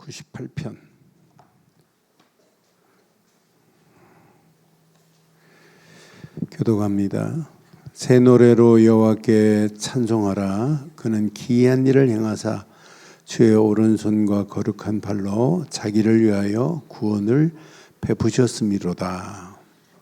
98편 교독합니다. 새 노래로 여호와께 찬송하라. 그는 기이한 일을 행하사 주의 오른손과 거룩한 발로 자기를 위하여 구원을 베푸셨음이로다.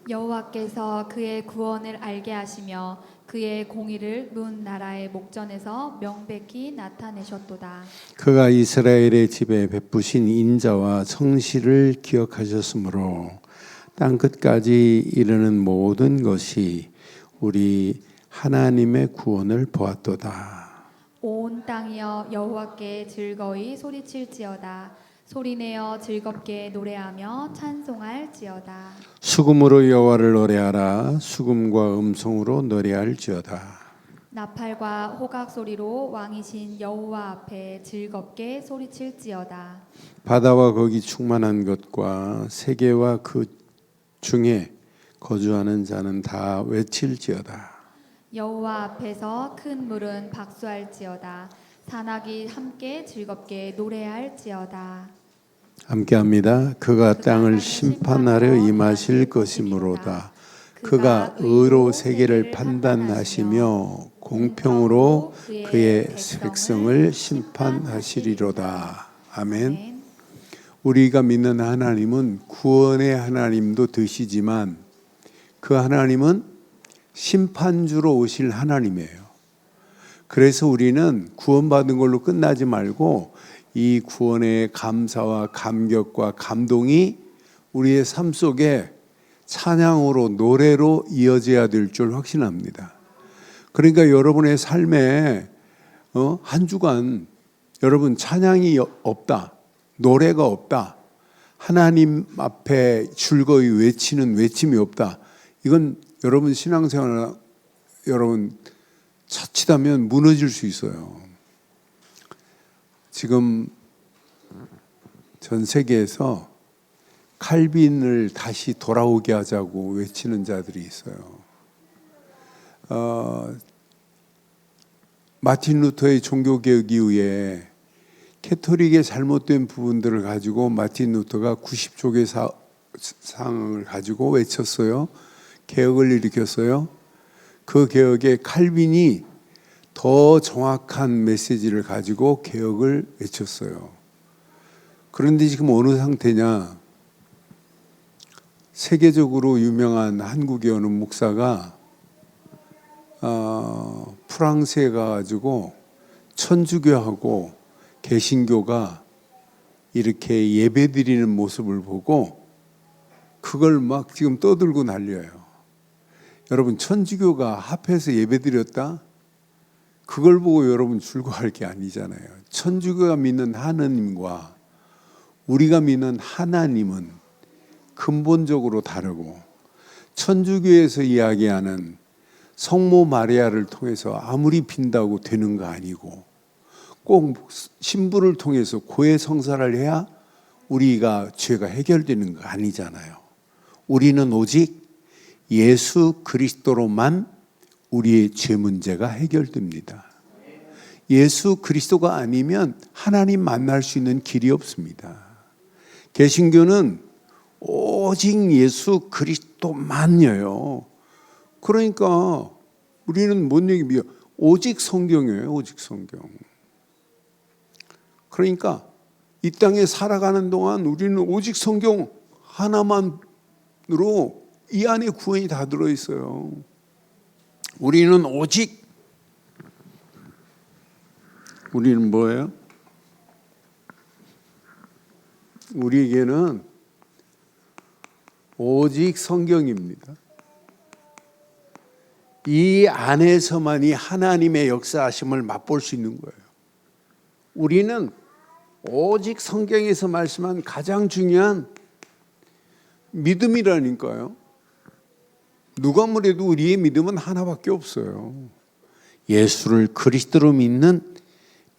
여호와께서 그의 구원을 알게 하시며 그의 공의를 문 나라의 목전에서 명백히 나타내셨도다. 그가 이스라엘의 집에 베푸신 인자와 성실을 기억하셨으므로 땅 끝까지 이르는 모든 것이 우리 하나님의 구원을 보았도다. 온 땅이여 여호와께 즐거이 소리칠지어다. 소리내어 즐겁게 노래하며 찬송할지어다. 수금으로 여호와를 노래하라. 수금과 음성으로 노래할지어다. 나팔과 호각 소리로 왕이신 여호와 앞에 즐겁게 소리칠지어다. 바다와 거기 충만한 것과 세계와 그 중에 거주하는 자는 다 외칠지어다. 여호와 앞에서 큰 물은 박수할지어다. 산악이 함께 즐겁게 노래할지어다. 함께합니다. 그가 땅을 심판하려 임하실 것이므로다. 그가 의로 세계를 판단하시며 공평으로 그의 백성을 심판하시리로다. 아멘. 우리가 믿는 하나님은 구원의 하나님도 되시지만 그 하나님은 심판주로 오실 하나님이에요. 그래서 우리는 구원받은 걸로 끝나지 말고 이 구원의 감사와 감격과 감동이 우리의 삶 속에 찬양으로 노래로 이어져야 될 줄 확신합니다. 그러니까 여러분의 삶에 한 주간 여러분 찬양이 없다, 노래가 없다, 하나님 앞에 즐거이 외치는 외침이 없다. 이건 여러분 신앙생활 여러분 자칫하면 무너질 수 있어요. 지금 전 세계에서 칼빈을 다시 돌아오게 하자고 외치는 자들이 있어요. 마틴 루터의 종교개혁 이후에 캐토릭의 잘못된 부분들을 가지고 마틴 루터가 90쪽의 사항을 가지고 외쳤어요. 개혁을 일으켰어요. 그 개혁에 칼빈이 더 정확한 메시지를 가지고 개혁을 외쳤어요. 그런데 지금 어느 상태냐? 세계적으로 유명한 한국의 어느 목사가 프랑스에 가가지고 천주교하고 개신교가 이렇게 예배드리는 모습을 보고 그걸 막 지금 떠들고 난리예요. 여러분, 천주교가 합해서 예배드렸다? 그걸 보고 여러분 즐거워할 게 아니잖아요. 천주교가 믿는 하나님과 우리가 믿는 하나님은 근본적으로 다르고, 천주교에서 이야기하는 성모 마리아를 통해서 아무리 빈다고 되는 거 아니고, 꼭 신부를 통해서 고해 성사를 해야 우리가 죄가 해결되는 거 아니잖아요. 우리는 오직 예수 그리스도로만 우리의 죄 문제가 해결됩니다. 예수 그리스도가 아니면 하나님 만날 수 있는 길이 없습니다. 개신교는 오직 예수 그리스도만이에요. 그러니까 우리는 뭔 얘기예요? 오직 성경이에요. 오직 성경. 그러니까 이 땅에 살아가는 동안 우리는 오직 성경 하나만으로 이 안에 구원이 다 들어있어요. 우리는 우리는 뭐예요? 우리에게는 오직 성경입니다. 이 안에서만이 하나님의 역사하심을 맛볼 수 있는 거예요. 우리는 오직 성경에서 말씀한 가장 중요한 믿음이라니까요. 누가 뭐래도 우리의 믿음은 하나밖에 없어요. 예수를 그리스도로 믿는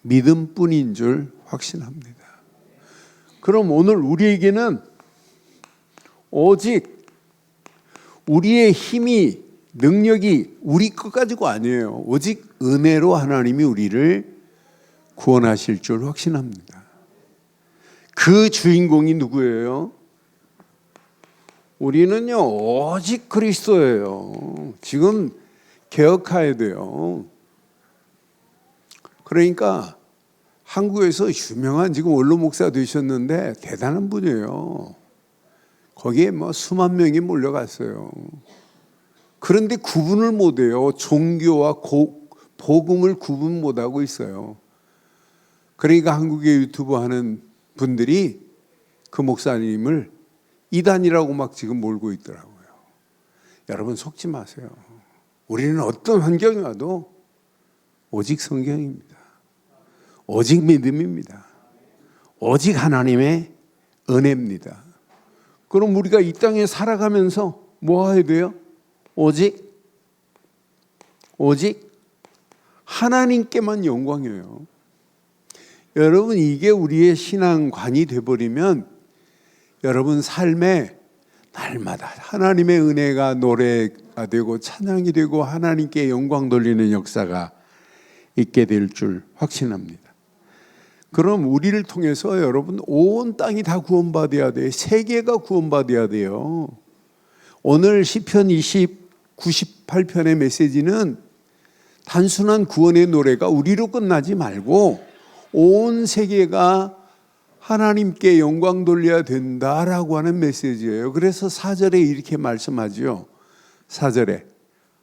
믿음뿐인 줄 확신합니다. 그럼 오늘 우리에게는 오직 우리의 힘이 능력이 우리 것 가지고 아니에요. 오직 은혜로 하나님이 우리를 구원하실 줄 확신합니다. 그 주인공이 누구예요? 우리는요 오직 그리스도예요. 지금 개혁해야 돼요. 그러니까 한국에서 유명한 지금 원로 목사 되셨는데 대단한 분이에요. 거기에 뭐 수만 명이 몰려갔어요. 그런데 구분을 못해요. 종교와 복음을 구분 못하고 있어요. 그러니까 한국의 유튜브 하는 분들이 그 목사님을 이단이라고 막 지금 몰고 있더라고요. 여러분 속지 마세요. 우리는 어떤 환경이 와도 오직 성경입니다. 오직 믿음입니다. 오직 하나님의 은혜입니다. 그럼 우리가 이 땅에 살아가면서 뭐 해야 돼요? 오직 하나님께만 영광이에요. 여러분 이게 우리의 신앙관이 되어버리면 여러분 삶에 날마다 하나님의 은혜가 노래가 되고 찬양이 되고 하나님께 영광 돌리는 역사가 있게 될 줄 확신합니다. 그럼 우리를 통해서 여러분 온 땅이 다 구원받아야 돼요. 세계가 구원받아야 돼요. 오늘 시편 98편의 메시지는 단순한 구원의 노래가 우리로 끝나지 말고 온 세계가 하나님께 영광 돌려야 된다라고 하는 메시지예요. 그래서 4절에 이렇게 말씀하죠. 4절에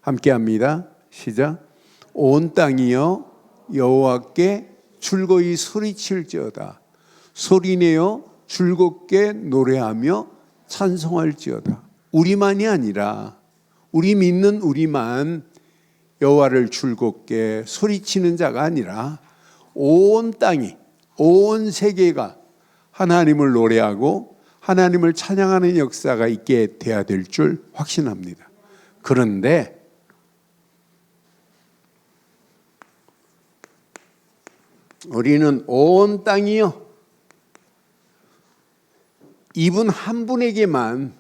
함께 합니다. 시작. 온 땅이여 여호와께 즐거이 소리칠지어다. 소리내어 즐겁게 노래하며 찬송할지어다. 우리만이 아니라 우리 믿는 우리만 여호와를 즐겁게 소리치는 자가 아니라 온 땅이 온 세계가 하나님을 노래하고 하나님을 찬양하는 역사가 있게 돼야 될 줄 확신합니다. 그런데 우리는 온 땅이요 이분 한 분에게만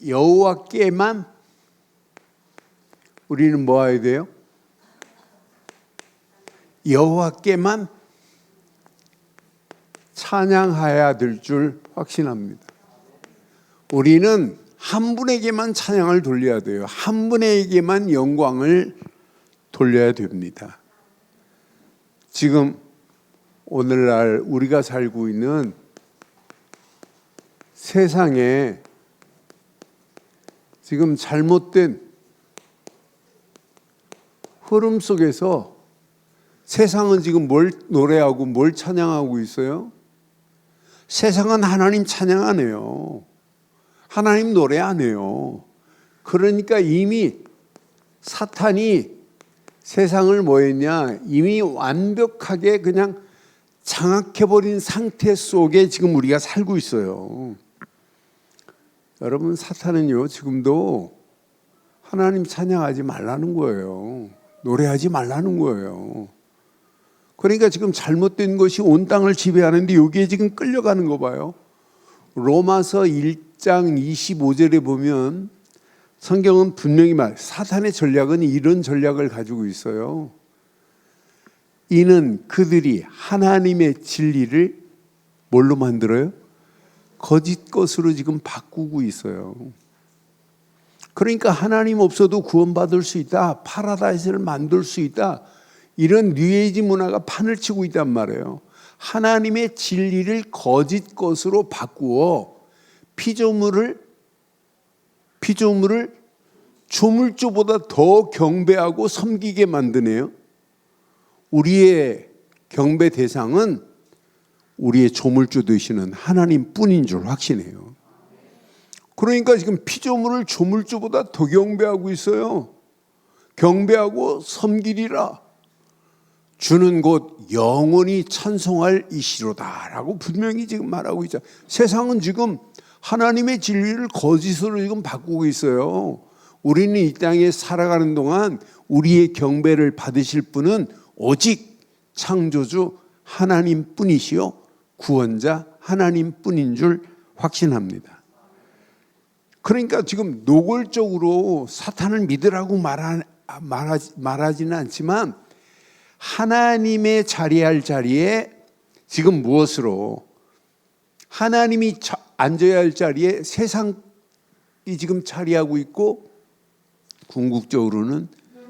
여호와께만 우리는 뭐 해야 돼요? 여호와께만 찬양해야 될 줄 확신합니다. 우리는 한 분에게만 찬양을 돌려야 돼요. 한 분에게만 영광을 돌려야 됩니다. 지금 오늘날 우리가 살고 있는 세상에 지금 잘못된 흐름 속에서 세상은 지금 뭘 노래하고 뭘 찬양하고 있어요? 세상은 하나님 찬양 안 해요. 하나님 노래 안 해요. 그러니까 이미 사탄이 세상을 뭐 했냐? 이미 완벽하게 그냥 장악해버린 상태 속에 지금 우리가 살고 있어요. 여러분 사탄은요 지금도 하나님 찬양하지 말라는 거예요. 노래하지 말라는 거예요. 그러니까 지금 잘못된 것이 온 땅을 지배하는데 여기에 지금 끌려가는 거 봐요. 로마서 1장 25절에 보면 성경은 분명히 사탄의 전략은 이런 전략을 가지고 있어요. 이는 그들이 하나님의 진리를 뭘로 만들어요? 거짓 것으로 지금 바꾸고 있어요. 그러니까 하나님 없어도 구원받을 수 있다. 파라다이스를 만들 수 있다. 이런 뉴에이지 문화가 판을 치고 있단 말이에요. 하나님의 진리를 거짓 것으로 바꾸어 피조물을 조물주보다 더 경배하고 섬기게 만드네요. 우리의 경배 대상은 우리의 조물주 되시는 하나님 뿐인 줄 확신해요. 그러니까 지금 피조물을 조물주보다 더 경배하고 있어요. 경배하고 섬기리라. 주는 곧 영원히 찬송할 이시로다라고 분명히 지금 말하고 있죠. 세상은 지금 하나님의 진리를 거짓으로 지금 바꾸고 있어요. 우리는 이 땅에 살아가는 동안 우리의 경배를 받으실 분은 오직 창조주 하나님 뿐이시요 구원자 하나님 뿐인 줄 확신합니다. 그러니까 지금 노골적으로 사탄을 믿으라고 말하지는 않지만 하나님의 자리할 자리에 지금 무엇으로 하나님이 앉아야 할 자리에 세상이 지금 자리하고 있고 궁극적으로는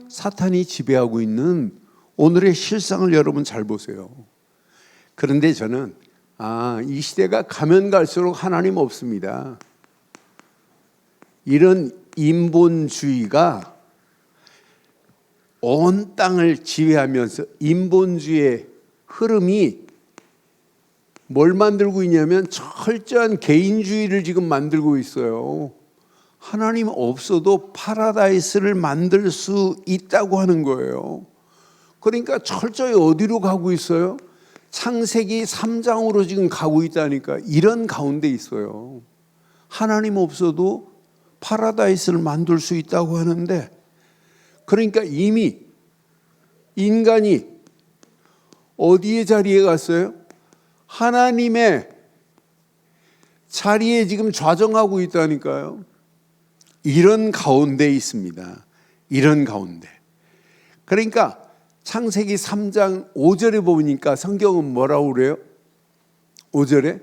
사탄이 지배하고 있는 오늘의 실상을 여러분 잘 보세요. 그런데 저는 이 시대가 가면 갈수록 하나님 없습니다. 이런 인본주의가 온 땅을 지배하면서 인본주의의 흐름이 뭘 만들고 있냐면 철저한 개인주의를 지금 만들고 있어요. 하나님 없어도 파라다이스를 만들 수 있다고 하는 거예요. 그러니까 철저히 어디로 가고 있어요? 창세기 3장으로 지금 가고 있다니까. 이런 가운데 있어요. 하나님 없어도 파라다이스를 만들 수 있다고 하는데, 그러니까 이미 인간이 어디에 자리에 갔어요? 하나님의 자리에 지금 좌정하고 있다니까요. 이런 가운데 있습니다. 이런 가운데. 그러니까 창세기 3장 5절에 보니까 성경은 뭐라고 그래요? 5절에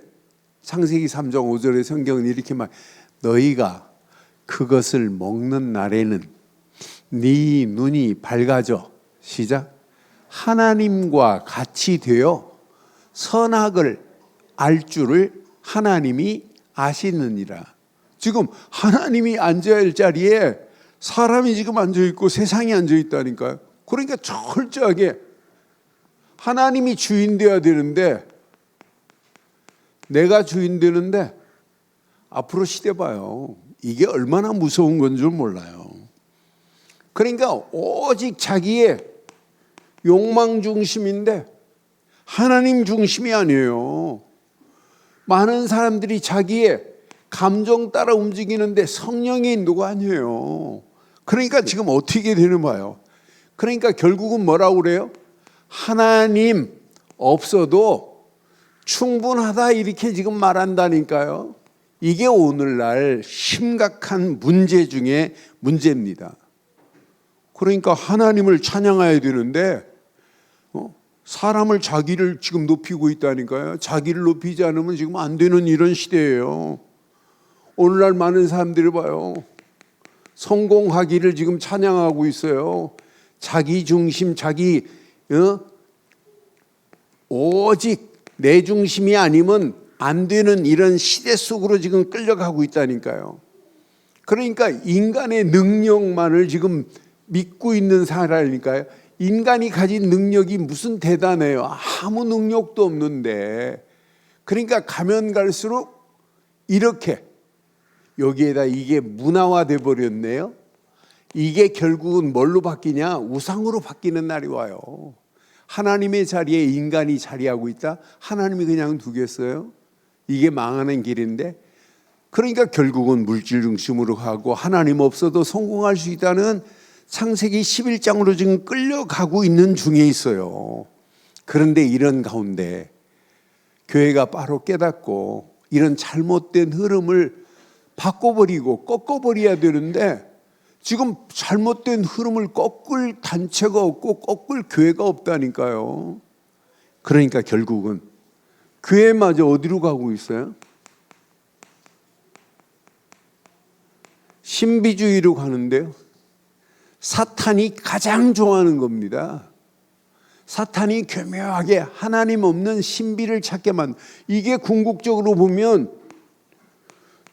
창세기 3장 5절에 성경은 이렇게 말, 너희가 그것을 먹는 날에는 네 눈이 밝아져, 시작, 하나님과 같이 되어 선악을 알 줄을 하나님이 아시느니라. 지금 하나님이 앉아야 할 자리에 사람이 지금 앉아있고 세상이 앉아있다니까요. 그러니까 철저하게 하나님이 주인 되어야 되는데, 내가 주인 되는데 앞으로 시대 봐요. 이게 얼마나 무서운 건 줄 몰라요. 그러니까 오직 자기의 욕망 중심인데 하나님 중심이 아니에요. 많은 사람들이 자기의 감정 따라 움직이는데 성령의 인도가 아니에요. 그러니까 지금 어떻게 되는 거예요? 그러니까 결국은 뭐라고 그래요? 하나님 없어도 충분하다 이렇게 지금 말한다니까요. 이게 오늘날 심각한 문제 중에 문제입니다. 그러니까 하나님을 찬양해야 되는데 사람을 자기를 지금 높이고 있다니까요. 자기를 높이지 않으면 지금 안 되는 이런 시대예요. 오늘날 많은 사람들이 봐요. 성공하기를 지금 찬양하고 있어요. 자기 중심, 오직 내 중심이 아니면 안 되는 이런 시대 속으로 지금 끌려가고 있다니까요. 그러니까 인간의 능력만을 지금 믿고 있는 사람이니까요. 인간이 가진 능력이 무슨 대단해요. 아무 능력도 없는데. 그러니까 가면 갈수록 이렇게 여기에다 이게 문화화돼 버렸네요. 이게 결국은 뭘로 바뀌냐? 우상으로 바뀌는 날이 와요. 하나님의 자리에 인간이 자리하고 있다? 하나님이 그냥 두겠어요? 이게 망하는 길인데, 그러니까 결국은 물질 중심으로 가고 하나님 없어도 성공할 수 있다는 창세기 11장으로 지금 끌려가고 있는 중에 있어요. 그런데 이런 가운데 교회가 바로 깨닫고 이런 잘못된 흐름을 바꿔버리고 꺾어버려야 되는데, 지금 잘못된 흐름을 꺾을 단체가 없고 꺾을 교회가 없다니까요. 그러니까 결국은 교회마저 어디로 가고 있어요? 신비주의로 가는데요. 사탄이 가장 좋아하는 겁니다. 사탄이 교묘하게 하나님 없는 신비를 찾게 만든, 이게 궁극적으로 보면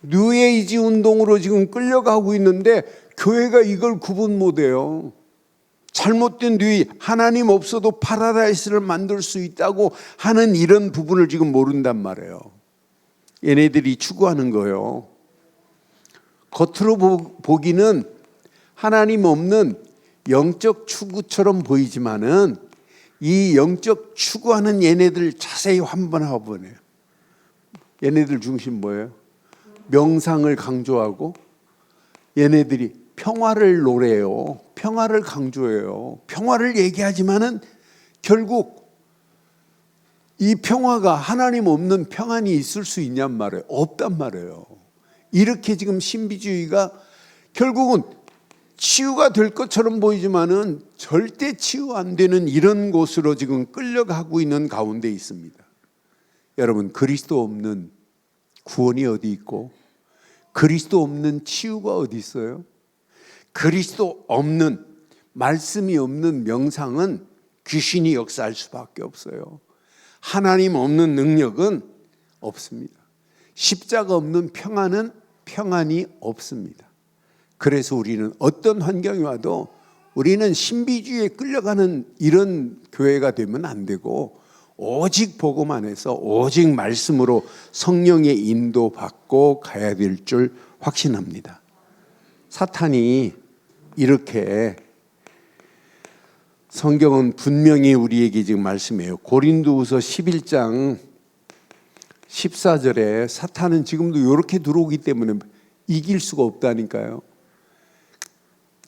뉴에이지 운동으로 지금 끌려가고 있는데 교회가 이걸 구분 못해요. 잘못된 뒤 하나님 없어도 파라다이스를 만들 수 있다고 하는 이런 부분을 지금 모른단 말이에요. 얘네들이 추구하는 거예요. 겉으로 보기는 하나님 없는 영적 추구처럼 보이지만은 이 영적 추구하는 얘네들 자세히 한번 해보네요. 얘네들 중심 뭐예요? 명상을 강조하고 얘네들이 평화를 노래해요. 평화를 강조해요. 평화를 얘기하지만은 결국 이 평화가 하나님 없는 평안이 있을 수 있냔 말이에요. 없단 말이에요. 이렇게 지금 신비주의가 결국은 치유가 될 것처럼 보이지만은 절대 치유 안 되는 이런 곳으로 지금 끌려가고 있는 가운데 있습니다. 여러분, 그리스도 없는 구원이 어디 있고 그리스도 없는 치유가 어디 있어요? 그리스도 없는, 말씀이 없는 명상은 귀신이 역사할 수밖에 없어요. 하나님 없는 능력은 없습니다. 십자가 없는 평안은 평안이 없습니다. 그래서 우리는 어떤 환경이 와도 우리는 신비주의에 끌려가는 이런 교회가 되면 안 되고, 오직 복음 안에서 오직 말씀으로 성령의 인도받고 가야 될 줄 확신합니다. 사탄이 이렇게, 성경은 분명히 우리에게 지금 말씀해요. 고린도후서 11장 14절에 사탄은 지금도 이렇게 들어오기 때문에 이길 수가 없다니까요.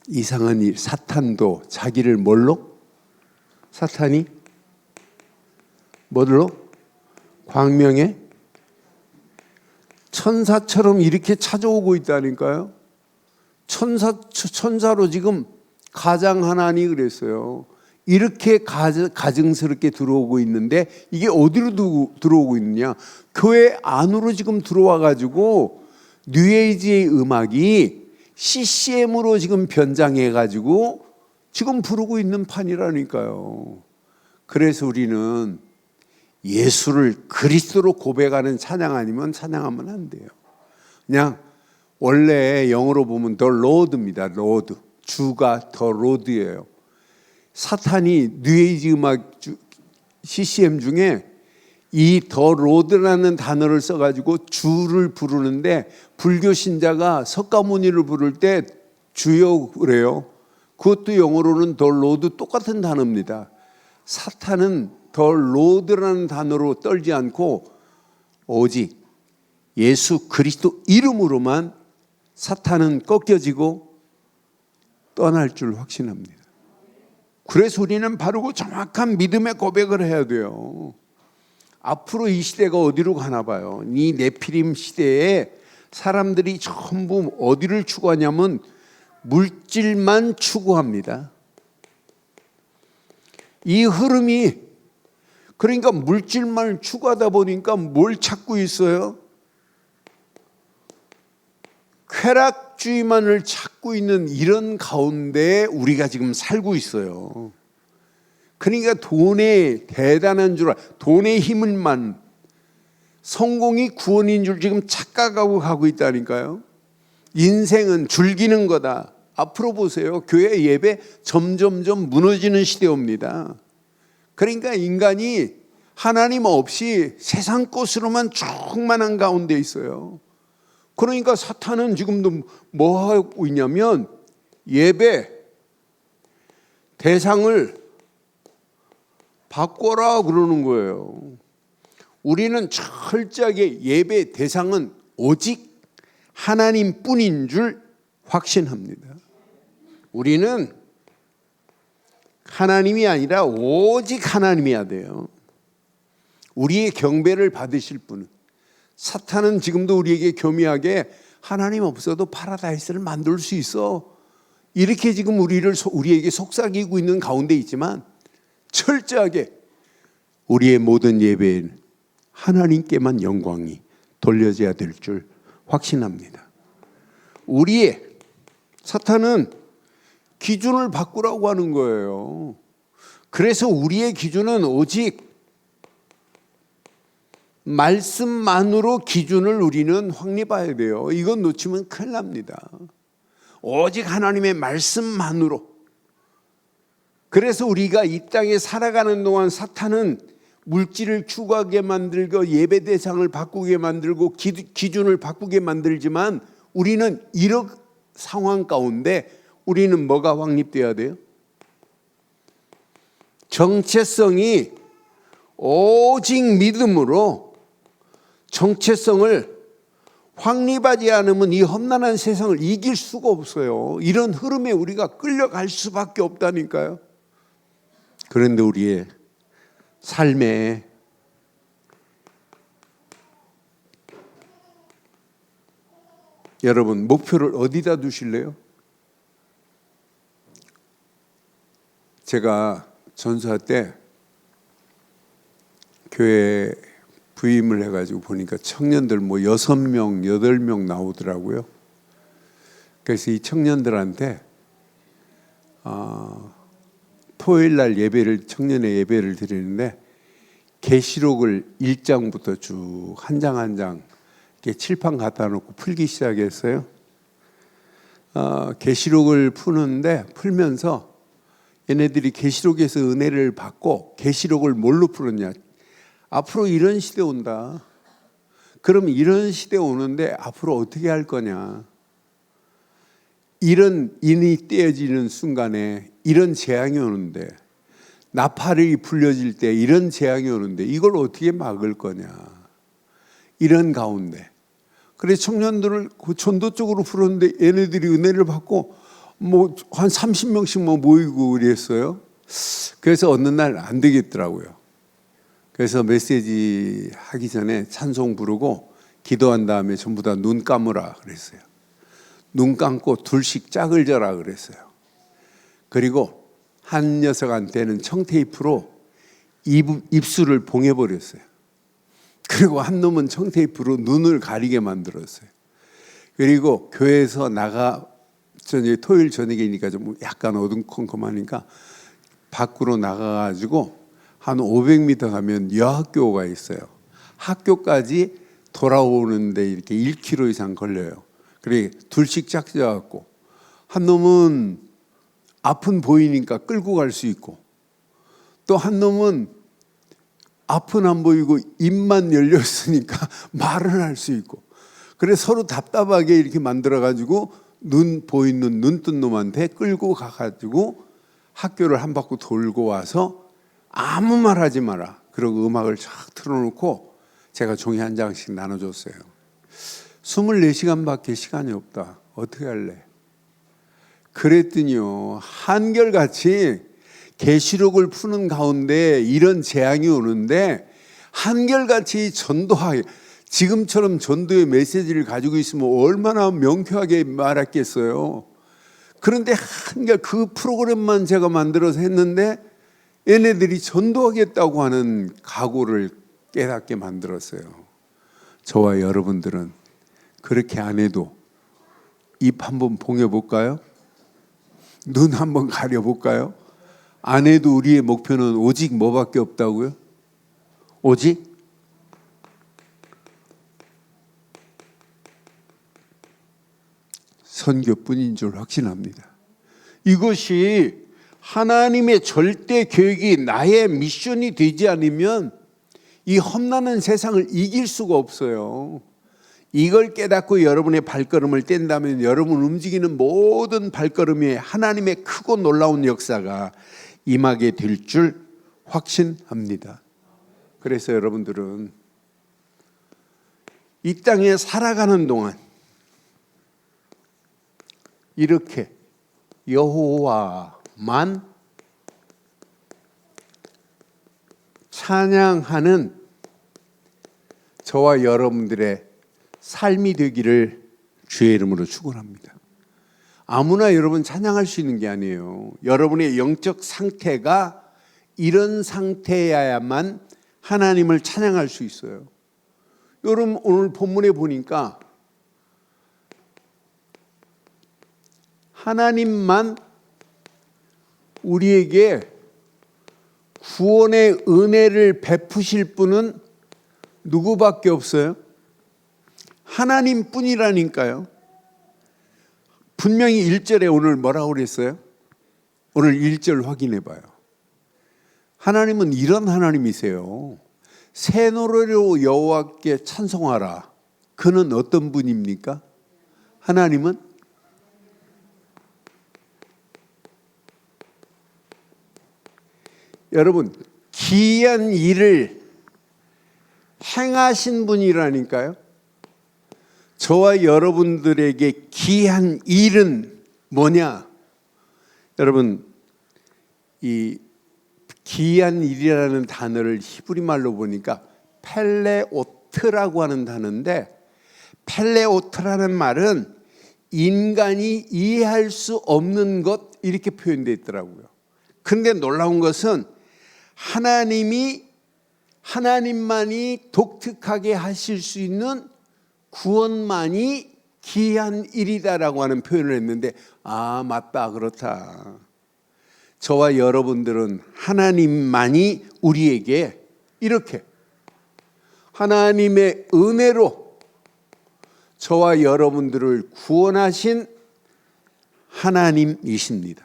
이상한 일, 사탄도 자기를 뭘로? 사탄이 뭐로? 광명의 천사처럼 이렇게 찾아오고 있다니까요. 천사로 지금 가장하나니 그랬어요. 이렇게 가증스럽게 들어오고 있는데 이게 어디로 들어오고 있느냐? 교회 안으로 지금 들어와 가지고 뉴에이지의 음악이 CCM으로 지금 변장해 가지고 지금 부르고 있는 판이라니까요. 그래서 우리는 예수를 그리스도로 고백하는 찬양 아니면 찬양하면 안 돼요. 그냥 원래 영어로 보면 더 로드입니다. 로드. 주가 더 로드예요. 사탄이 뉴에이지 음악 CCM 중에 이 더 로드라는 단어를 써가지고 주를 부르는데, 불교 신자가 석가모니를 부를 때 주여 그래요. 그것도 영어로는 더 로드, 똑같은 단어입니다. 사탄은 더 로드라는 단어로 떨지 않고 오직 예수 그리스도 이름으로만 사탄은 꺾여지고 떠날 줄 확신합니다. 그래서 우리는 바르고 정확한 믿음의 고백을 해야 돼요. 앞으로 이 시대가 어디로 가나 봐요. 이 네피림 시대에 사람들이 전부 어디를 추구하냐면 물질만 추구합니다. 이 흐름이, 그러니까 물질만 추구하다 보니까 뭘 찾고 있어요? 쾌락주의만을 찾고 있는 이런 가운데 우리가 지금 살고 있어요. 그러니까 돈의 대단한 줄, 돈의 힘을만, 성공이 구원인 줄 지금 착각하고 가고 있다니까요. 인생은 즐기는 거다. 앞으로 보세요. 교회 예배 점점점 무너지는 시대 옵니다. 그러니까 인간이 하나님 없이 세상 것으로만 충만한 가운데 있어요. 그러니까 사탄은 지금도 뭐 하고 있냐면 예배 대상을 바꿔라 그러는 거예요. 우리는 철저하게 예배 대상은 오직 하나님뿐인 줄 확신합니다. 우리는 하나님이 아니라 오직 하나님이어야 돼요. 우리의 경배를 받으실 분은. 사탄은 지금도 우리에게 교묘하게 하나님 없어도 파라다이스를 만들 수 있어, 이렇게 지금 우리에게 속삭이고 있는 가운데 있지만, 철저하게 우리의 모든 예배에는 하나님께만 영광이 돌려져야 될 줄 확신합니다. 우리의 사탄은 기준을 바꾸라고 하는 거예요. 그래서 우리의 기준은 오직 말씀만으로 기준을 우리는 확립해야 돼요. 이건 놓치면 큰일 납니다. 오직 하나님의 말씀만으로. 그래서 우리가 이 땅에 살아가는 동안 사탄은 물질을 추구하게 만들고 예배 대상을 바꾸게 만들고 기준을 바꾸게 만들지만, 우리는 이런 상황 가운데 우리는 뭐가 확립돼야 돼요? 정체성이 오직 믿음으로 정체성을 확립하지 않으면 이 험난한 세상을 이길 수가 없어요. 이런 흐름에 우리가 끌려갈 수밖에 없다니까요. 그런데 우리의 삶에 여러분 목표를 어디다 두실래요? 제가 전수할 때 교회 부임을 해가지고 보니까 청년들 뭐 6명, 8명 나오더라고요. 그래서 이 청년들한테 토요일 날 예배를, 청년의 예배를 드리는데 계시록을 1장부터 쭉 한 장 한 장 이렇게 칠판 갖다 놓고 풀기 시작했어요. 계시록을 풀면서 얘네들이 계시록에서 은혜를 받고 계시록을 뭘로 풀었냐? 앞으로 이런 시대 온다. 그럼 이런 시대 오는데 앞으로 어떻게 할 거냐? 이런 인이 떼어지는 순간에 이런 재앙이 오는데, 나팔이 불려질 때 이런 재앙이 오는데 이걸 어떻게 막을 거냐? 이런 가운데 그래서 청년들을 그 전도 쪽으로 풀었는데 얘네들이 은혜를 받고 뭐 한 30명씩 뭐 모이고 그랬어요. 그래서 어느 날 안 되겠더라고요. 그래서 메시지 하기 전에 찬송 부르고 기도한 다음에 전부 다 눈 감으라 그랬어요. 눈 감고 둘씩 짝을 져라 그랬어요. 그리고 한 녀석한테는 청테이프로 입술을 봉해버렸어요. 그리고 한 놈은 청테이프로 눈을 가리게 만들었어요. 그리고 교회에서 토요일 저녁이니까 좀 약간 어둠컴컴하니까 밖으로 나가가지고 한 500m 가면 여학교가 있어요. 학교까지 돌아오는데 이렇게 1km 이상 걸려요. 그래 둘씩 짝져갖고 한 놈은 앞은 보이니까 끌고 갈 수 있고, 또 한 놈은 앞은 안 보이고 입만 열려 있으니까 말을 할 수 있고, 그래 서로 답답하게 이렇게 만들어가지고 눈 보이는 눈 뜬 놈한테 끌고 가가지고 학교를 한 바퀴 돌고 와서 아무 말 하지 마라. 그러고 음악을 쫙 틀어놓고 제가 종이 한 장씩 나눠줬어요. 24시간밖에 시간이 없다. 어떻게 할래? 그랬더니요, 한결같이 계시록을 푸는 가운데 이런 재앙이 오는데 한결같이 전도하게, 지금처럼 전도의 메시지를 가지고 있으면 얼마나 명쾌하게 말했겠어요. 그런데 한결 그 프로그램만 제가 만들어서 했는데 얘네들이 전도하겠다고 하는 각오를 깨닫게 만들었어요. 저와 여러분들은 그렇게 안 해도 입 한번 봉해볼까요? 눈 한번 가려볼까요? 안 해도 우리의 목표는 오직 뭐밖에 없다고요? 오직 선교뿐인 줄 확신합니다. 이것이 하나님의 절대 계획이 나의 미션이 되지 않으면 이 험난한 세상을 이길 수가 없어요. 이걸 깨닫고 여러분의 발걸음을 뗀다면 여러분 움직이는 모든 발걸음에 하나님의 크고 놀라운 역사가 임하게 될 줄 확신합니다. 그래서 여러분들은 이 땅에 살아가는 동안 이렇게 여호와만 찬양하는 저와 여러분들의 삶이 되기를 주의 이름으로 축원합니다. 아무나 여러분 찬양할 수 있는 게 아니에요. 여러분의 영적 상태가 이런 상태여야만 하나님을 찬양할 수 있어요. 여러분 오늘 본문에 보니까 하나님만 우리에게 구원의 은혜를 베푸실 분은 누구밖에 없어요? 하나님뿐이라니까요. 분명히 1절에 오늘 뭐라고 그랬어요? 오늘 1절 확인해 봐요. 하나님은 이런 하나님이세요. 새 노래로 여호와께 찬송하라. 그는 어떤 분입니까? 하나님은 여러분 기이한 일을 행하신 분이라니까요. 저와 여러분들에게 기이한 일은 뭐냐? 여러분 이 기이한 일이라는 단어를 히브리 말로 보니까 펠레오트라고 하는 단어인데, 펠레오트라는 말은 인간이 이해할 수 없는 것 이렇게 표현되어 있더라고요. 근데 놀라운 것은 하나님만이 독특하게 하실 수 있는 구원만이 기이한 일이다라고 하는 표현을 했는데, 아, 맞다, 그렇다. 저와 여러분들은 하나님만이 우리에게 이렇게 하나님의 은혜로 저와 여러분들을 구원하신 하나님이십니다.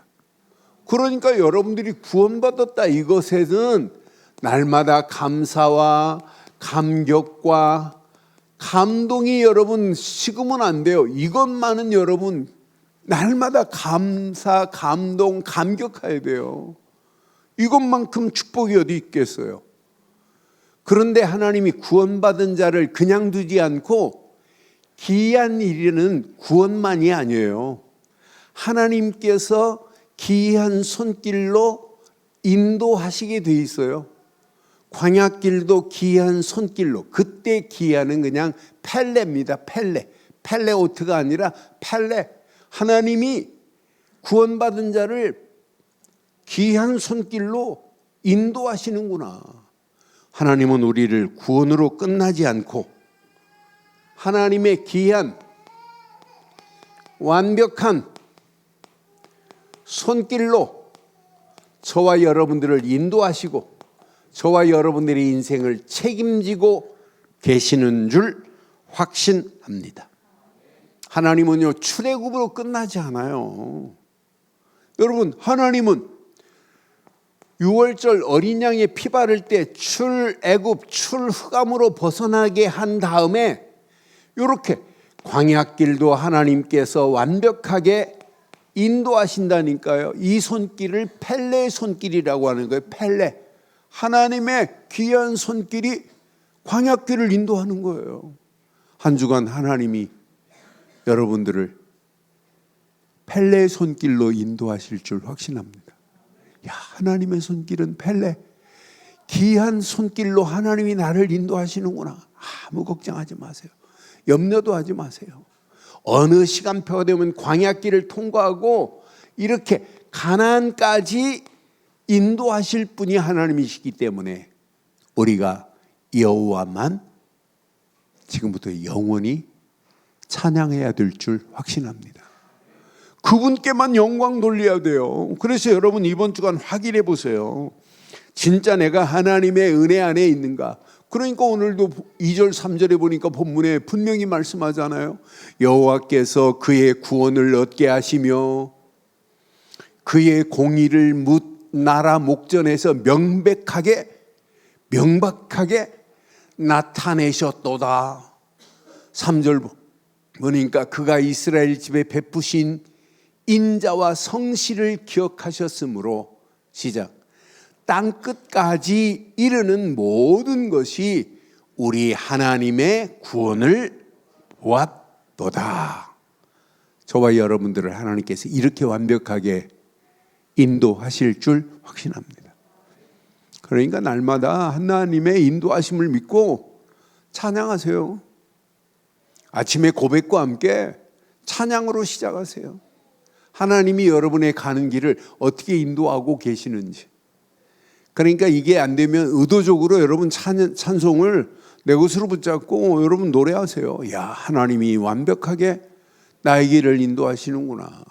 그러니까 여러분들이 구원받았다 이것에는 날마다 감사와 감격과 감동이 여러분 식으면 안 돼요. 이것만은 여러분 날마다 감사, 감동, 감격해야 돼요. 이것만큼 축복이 어디 있겠어요. 그런데 하나님이 구원받은 자를 그냥 두지 않고 기이한 일은 구원만이 아니에요. 하나님께서 기이한 손길로 인도하시게 돼 있어요. 광야길도 기이한 손길로. 그때 기이한은 그냥 펠레입니다. 펠레오트가 아니라 펠레. 하나님이 구원받은 자를 기이한 손길로 인도하시는구나. 하나님은 우리를 구원으로 끝나지 않고 하나님의 기이한 완벽한 손길로 저와 여러분들을 인도하시고 저와 여러분들의 인생을 책임지고 계시는 줄 확신합니다. 하나님은요, 출애굽으로 끝나지 않아요. 여러분, 하나님은 6월절 어린 양의 피 바를 때 출애굽, 출흑암으로 벗어나게 한 다음에 이렇게 광야길도 하나님께서 완벽하게 인도하신다니까요. 이 손길을 펠레의 손길이라고 하는 거예요. 펠레. 하나님의 귀한 손길이 광야길을 인도하는 거예요. 한 주간 하나님이 여러분들을 펠레의 손길로 인도하실 줄 확신합니다. 야, 하나님의 손길은 펠레. 귀한 손길로 하나님이 나를 인도하시는구나. 아무 걱정하지 마세요. 염려도 하지 마세요. 어느 시간표가 되면 광야길을 통과하고 이렇게 가나안까지 인도하실 분이 하나님이시기 때문에 우리가 여호와만 지금부터 영원히 찬양해야 될 줄 확신합니다. 그분께만 영광 돌려야 돼요. 그래서 여러분 이번 주간 확인해 보세요. 진짜 내가 하나님의 은혜 안에 있는가? 그러니까 오늘도 2절 3절에 보니까 본문에 분명히 말씀하잖아요. 여호와께서 그의 구원을 얻게 하시며 그의 공의를 나라 목전에서 명백하게 나타내셨도다. 3절 보니까 그가 이스라엘 집에 베푸신 인자와 성실을 기억하셨으므로 시작. 땅끝까지 이르는 모든 것이 우리 하나님의 구원을 보았도다. 저와 여러분들을 하나님께서 이렇게 완벽하게 인도하실 줄 확신합니다. 그러니까 날마다 하나님의 인도하심을 믿고 찬양하세요. 아침에 고백과 함께 찬양으로 시작하세요. 하나님이 여러분의 가는 길을 어떻게 인도하고 계시는지. 그러니까 이게 안 되면 의도적으로 여러분 찬송을 내 것으로 붙잡고 여러분 노래하세요. 야, 하나님이 완벽하게 나의 길을 인도하시는구나.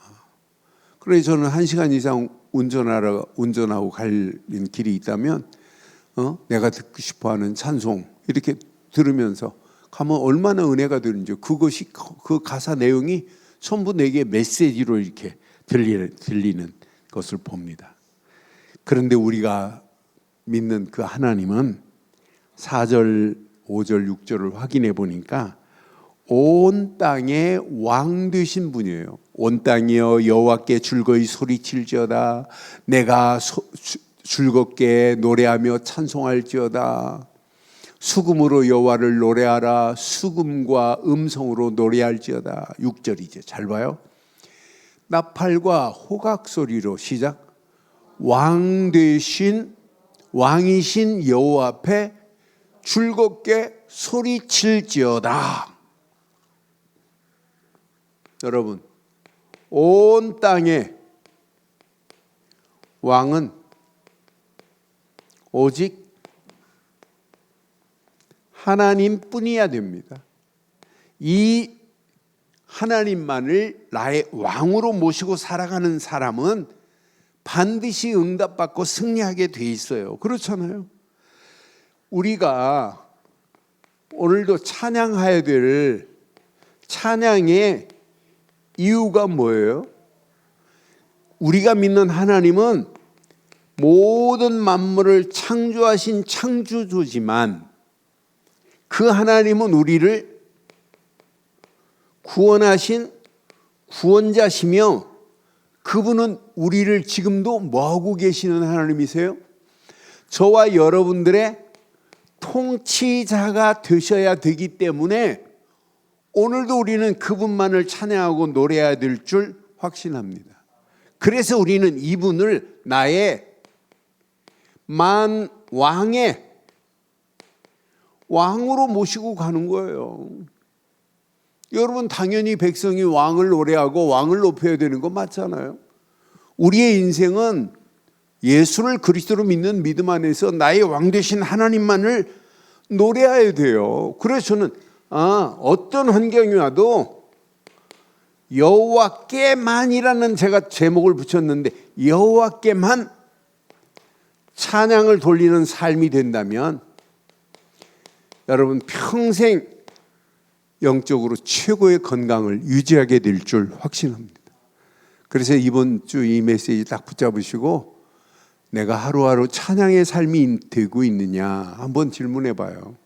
그래서 저는 1시간 이상 운전하고 갈 길이 있다면 내가 듣고 싶어하는 찬송 이렇게 들으면서 가면 얼마나 은혜가 되는지 그것이 그 가사 내용이 전부 내게 메시지로 이렇게 들리는 것을 봅니다. 그런데 우리가 믿는 그 하나님은 4절, 5절, 6절을 확인해 보니까 온 땅의 왕 되신 분이에요. 온 땅이여 여호와께 즐거이 소리칠지어다. 내가 즐겁게 노래하며 찬송할지어다. 수금으로 여호와를 노래하라. 수금과 음성으로 노래할지어다. 6절이죠. 잘 봐요. 나팔과 호각 소리로 시작. 왕이신 여호와 앞에 즐겁게 소리칠지어다. 여러분, 온 땅의 왕은 오직 하나님뿐이야 됩니다. 이 하나님만을 나의 왕으로 모시고 살아가는 사람은 반드시 응답받고 승리하게 돼 있어요. 그렇잖아요. 우리가 오늘도 찬양해야 될 찬양의 이유가 뭐예요? 우리가 믿는 하나님은 모든 만물을 창조하신 창조주지만 그 하나님은 우리를 구원하신 구원자시며 그분은 우리를 지금도 뭐하고 계시는 하나님이세요? 저와 여러분들의 통치자가 되셔야 되기 때문에 오늘도 우리는 그분만을 찬양하고 노래해야 될 줄 확신합니다. 그래서 우리는 이분을 나의 왕의 왕으로 모시고 가는 거예요. 여러분 당연히 백성이 왕을 노래하고 왕을 높여야 되는 거 맞잖아요. 우리의 인생은 예수를 그리스도로 믿는 믿음 안에서 나의 왕 되신 하나님만을 노래해야 돼요. 그래서 저는 어떤 환경이 와도 여호와께만이라는 제가 제목을 붙였는데 여호와께만 찬양을 돌리는 삶이 된다면 여러분 평생 영적으로 최고의 건강을 유지하게 될 줄 확신합니다. 그래서 이번 주 이 메시지 딱 붙잡으시고 내가 하루하루 찬양의 삶이 되고 있느냐 한번 질문해 봐요.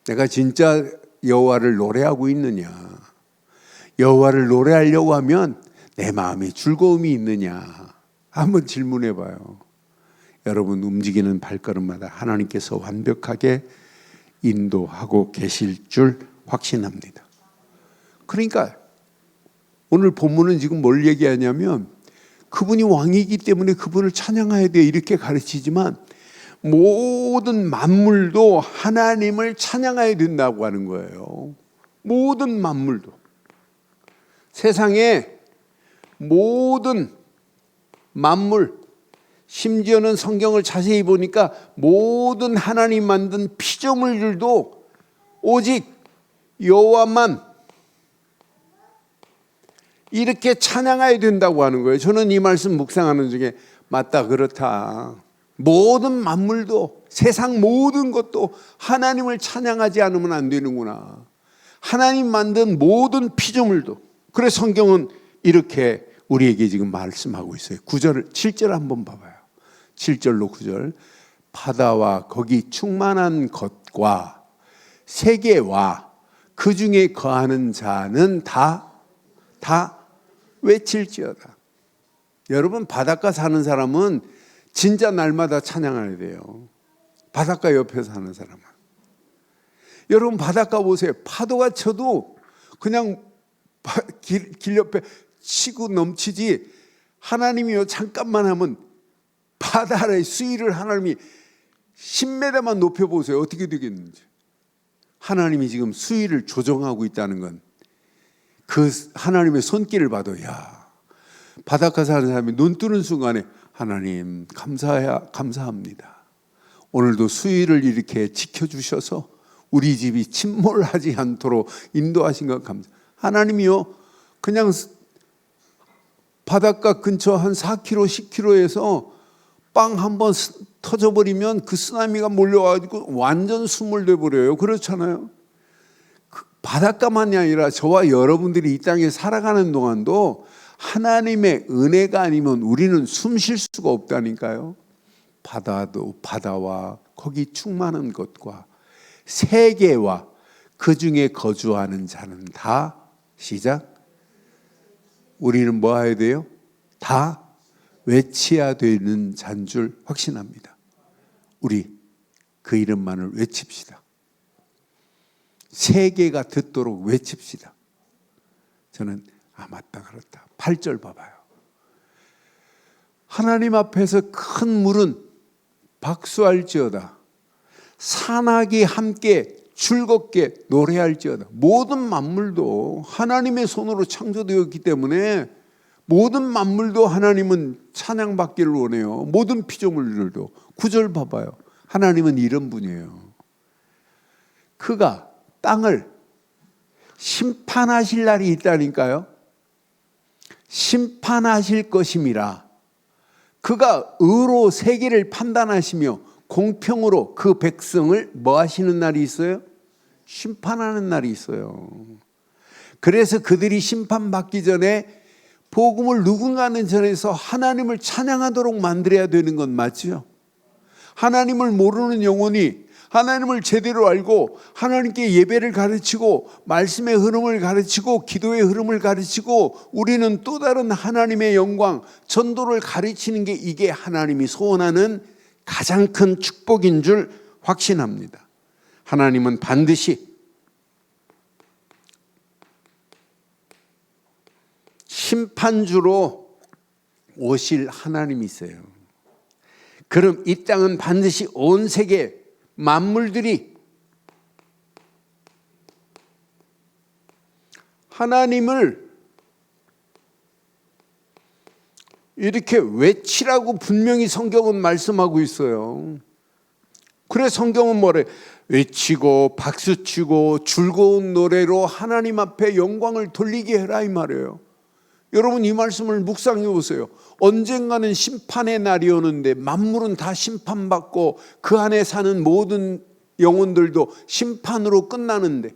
내가 진짜 여호와를 노래하고 있느냐. 여호와를 노래하려고 하면 내 마음에 즐거움이 있느냐 한번 질문해 봐요. 여러분 움직이는 발걸음마다 하나님께서 완벽하게 인도하고 계실 줄 확신합니다. 그러니까 오늘 본문은 지금 뭘 얘기하냐면 그분이 왕이기 때문에 그분을 찬양해야 돼 이렇게 가르치지만 모든 만물도 하나님을 찬양해야 된다고 하는 거예요. 모든 만물도. 세상에 모든 만물, 심지어는 성경을 자세히 보니까 모든 하나님 만든 피조물들도 오직 여호와만 이렇게 찬양해야 된다고 하는 거예요. 저는 이 말씀 묵상하는 중에 맞다 그렇다. 모든 만물도 세상 모든 것도 하나님을 찬양하지 않으면 안 되는구나. 하나님 만든 모든 피조물도. 그래서 성경은 이렇게 우리에게 지금 말씀하고 있어요. 9절, 7절 한번 봐봐요. 7절로 9절. 바다와 거기 충만한 것과 세계와 그 중에 거하는 자는 다 외칠지어다. 여러분 바닷가 사는 사람은 진짜 날마다 찬양해야 돼요. 바닷가 옆에 사는 사람은. 여러분 바닷가 보세요. 파도가 쳐도 그냥 길 옆에 치고 넘치지 하나님이요 잠깐만 하면 바다의 수위를 하나님이 10m만 높여보세요. 어떻게 되겠는지. 하나님이 지금 수위를 조정하고 있다는 건 그 하나님의 손길을 봐도 야 바닷가 사는 사람이 눈 뜨는 순간에 하나님 감사합니다. 오늘도 수위를 이렇게 지켜주셔서 우리 집이 침몰하지 않도록 인도하신 것 감사. 하나님이요 그냥 바닷가 근처 한 4km, 10km에서 빵 한번 터져버리면 그 쓰나미가 몰려와가지고 완전 수몰돼 버려요. 그렇잖아요. 바닷가만이 아니라 저와 여러분들이 이 땅에 살아가는 동안도 하나님의 은혜가 아니면 우리는 숨 쉴 수가 없다니까요. 바다와 거기 충만한 것과 세계와 그 중에 거주하는 자는 다 시작. 우리는 뭐 해야 돼요? 다 외쳐야 되는 자인 줄 확신합니다. 우리 그 이름만을 외칩시다. 세계가 듣도록 외칩시다. 저는 맞다 그렇다. 8절 봐봐요. 하나님 앞에서 큰 물은 박수할지어다. 산악이 함께 즐겁게 노래할지어다. 모든 만물도 하나님의 손으로 창조되었기 때문에 모든 만물도 하나님은 찬양받기를 원해요. 모든 피조물들도. 9절 봐봐요. 하나님은 이런 분이에요. 그가 땅을 심판하실 날이 있다니까요. 심판하실 것임이라. 그가 의로 세계를 판단하시며 공평으로 그 백성을 뭐 하시는 날이 있어요? 심판하는 날이 있어요. 그래서 그들이 심판받기 전에 복음을 누군가는 전해서 하나님을 찬양하도록 만들어야 되는 건 맞죠? 하나님을 모르는 영혼이 하나님을 제대로 알고 하나님께 예배를 가르치고 말씀의 흐름을 가르치고 기도의 흐름을 가르치고 우리는 또 다른 하나님의 영광, 전도를 가르치는 게 이게 하나님이 소원하는 가장 큰 축복인 줄 확신합니다. 하나님은 반드시 심판주로 오실 하나님이세요. 그럼 이 땅은 반드시 온 세계 만물들이 하나님을 이렇게 외치라고 분명히 성경은 말씀하고 있어요. 그래 성경은 뭐래? 외치고 박수치고 즐거운 노래로 하나님 앞에 영광을 돌리게 해라 이 말이에요. 여러분 이 말씀을 묵상해 보세요. 언젠가는 심판의 날이 오는데 만물은 다 심판받고 그 안에 사는 모든 영혼들도 심판으로 끝나는데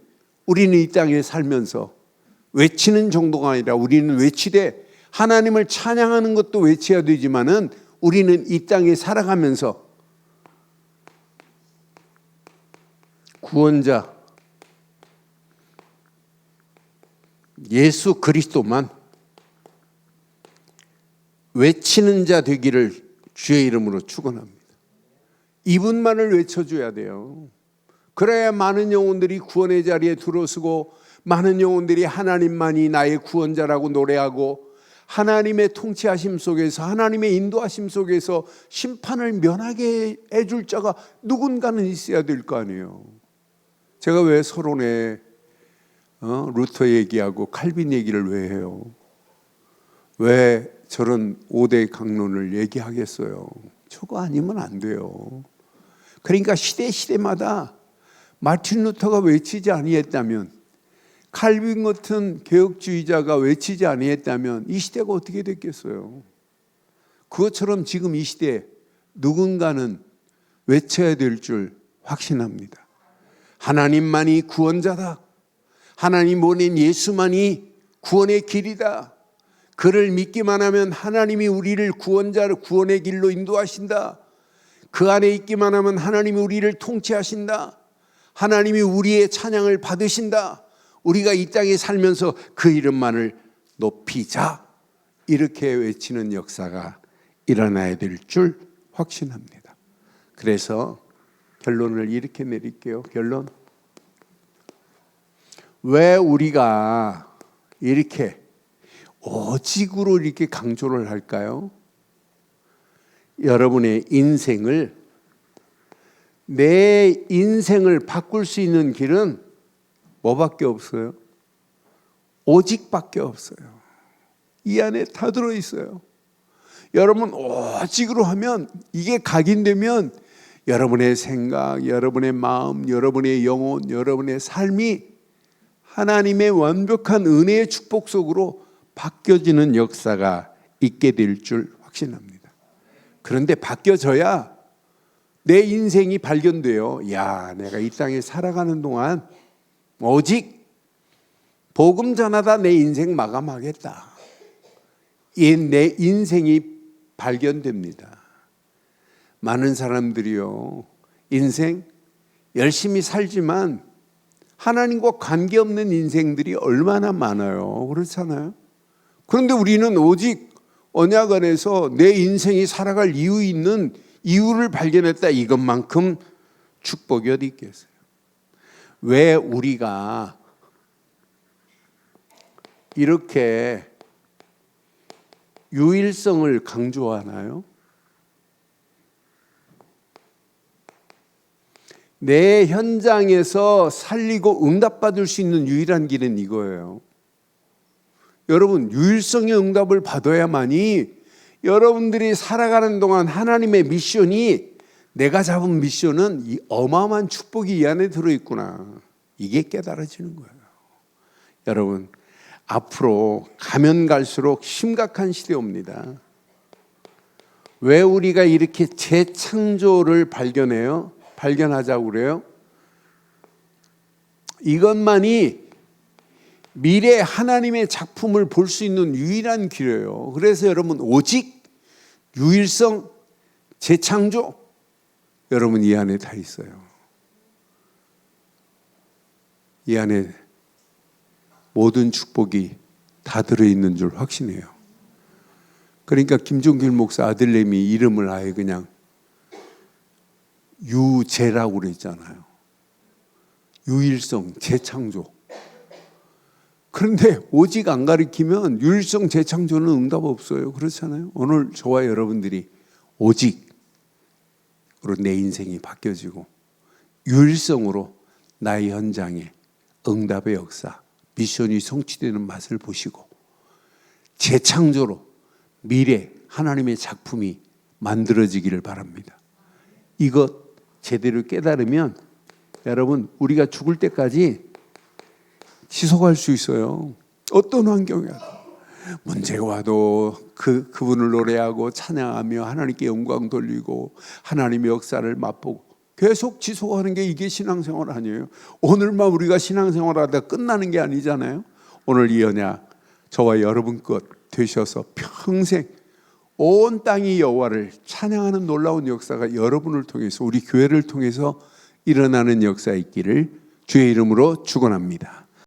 우리는 이 땅에 살면서 외치는 정도가 아니라 우리는 외치되 하나님을 찬양하는 것도 외쳐야 되지만은 우리는 이 땅에 살아가면서 구원자 예수 그리스도만 외치는 자 되기를 주의 이름으로 축원합니다. 이분만을 외쳐줘야 돼요. 그래야 많은 영혼들이 구원의 자리에 들어서고 많은 영혼들이 하나님만이 나의 구원자라고 노래하고 하나님의 통치하심 속에서 하나님의 인도하심 속에서 심판을 면하게 해줄 자가 누군가는 있어야 될 거 아니에요. 제가 왜 서론에 루터 얘기하고 칼빈 얘기를 왜 해요? 왜 저런 5대 강론을 얘기하겠어요? 저거 아니면 안 돼요. 그러니까 시대마다 마틴 루터가 외치지 아니했다면 칼빈 같은 개혁주의자가 외치지 아니했다면 이 시대가 어떻게 됐겠어요? 그것처럼 지금 이 시대에 누군가는 외쳐야 될 줄 확신합니다. 하나님만이 구원자다. 하나님 보낸 예수만이 구원의 길이다. 그를 믿기만 하면 하나님이 우리를 구원자를 구원의 길로 인도하신다. 그 안에 있기만 하면 하나님이 우리를 통치하신다. 하나님이 우리의 찬양을 받으신다. 우리가 이 땅에 살면서 그 이름만을 높이자. 이렇게 외치는 역사가 일어나야 될 줄 확신합니다. 그래서 결론을 이렇게 내릴게요. 결론. 왜 우리가 이렇게 오직으로 이렇게 강조를 할까요? 여러분의 인생을 내 인생을 바꿀 수 있는 길은 뭐밖에 없어요? 오직밖에 없어요. 이 안에 다 들어있어요. 여러분 오직으로 하면 이게 각인되면 여러분의 생각, 여러분의 마음, 여러분의 영혼, 여러분의 삶이 하나님의 완벽한 은혜의 축복 속으로 바뀌어지는 역사가 있게 될 줄 확신합니다. 그런데 바뀌어져야 내 인생이 발견돼요. 야, 내가 이 땅에 살아가는 동안 오직 복음 전하다 내 인생 마감하겠다. 내 인생이 발견됩니다. 많은 사람들이요, 인생 열심히 살지만 하나님과 관계없는 인생들이 얼마나 많아요. 그렇잖아요. 그런데 우리는 오직 언약 안에서 내 인생이 살아갈 이유 있는 이유를 발견했다. 이것만큼 축복이 어디 있겠어요? 왜 우리가 이렇게 유일성을 강조하나요? 내 현장에서 살리고 응답받을 수 있는 유일한 길은 이거예요. 여러분 유일성의 응답을 받아야만이 여러분들이 살아가는 동안 하나님의 미션이, 내가 잡은 미션은 이 어마어마한 축복이 이 안에 들어있구나, 이게 깨달아지는 거예요. 여러분 앞으로 가면 갈수록 심각한 시대 옵니다. 왜 우리가 이렇게 재창조를 발견하자고 그래요? 이것만이 미래 하나님의 작품을 볼 수 있는 유일한 길이에요. 그래서 여러분 오직 유일성, 재창조, 여러분 이 안에 다 있어요. 이 안에 모든 축복이 다 들어있는 줄 확신해요. 그러니까 김종길 목사 아들내미 이름을 아예 그냥 유재라고 그랬잖아요. 유일성, 재창조. 그런데 오직 안 가리키면 유일성, 재창조는 응답 없어요. 그렇잖아요. 오늘 저와 여러분들이 오직으로 내 인생이 바뀌어지고 유일성으로 나의 현장에 응답의 역사, 미션이 성취되는 맛을 보시고 재창조로 미래 하나님의 작품이 만들어지기를 바랍니다. 이것 제대로 깨달으면 여러분 우리가 죽을 때까지 지속할 수 있어요. 어떤 환경이라도 문제가 와도 그분을 노래하고 찬양하며 하나님께 영광 돌리고 하나님의 역사를 맛보고 계속 지속하는 게 이게 신앙생활 아니에요. 오늘만 우리가 신앙생활하다 끝나는 게 아니잖아요. 오늘 이 언약 저와 여러분 것 되셔서 평생 온 땅이 여호와를 찬양하는 놀라운 역사가 여러분을 통해서, 우리 교회를 통해서 일어나는 역사 있기를 주의 이름으로 축원합니다.